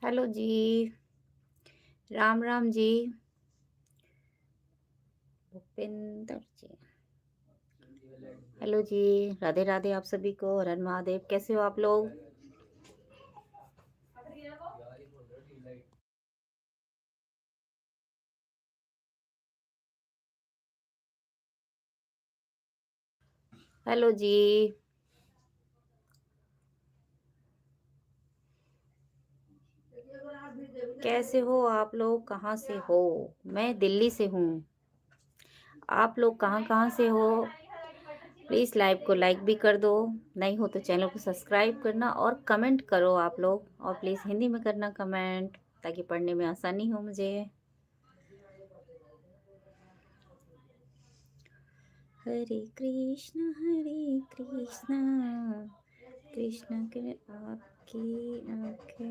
Hello जी, राम राम जी, भूपेंद्र जी। Hello जी, राधे राधे आप सभी को, हर हर महादेव। कैसे हो आप लोग? हेलो जी, कैसे हो आप लोग? कहाँ से हो? मैं दिल्ली से हूँ। आप लोग कहाँ कहाँ से हो? प्लीज़ लाइव को लाइक भी कर दो। नहीं हो तो चैनल को सब्सक्राइब करना और कमेंट करो आप लोग। और प्लीज़ हिंदी में करना कमेंट, ताकि पढ़ने में आसानी हो मुझे। हरे कृष्ण कृष्ण के आपकी आँखें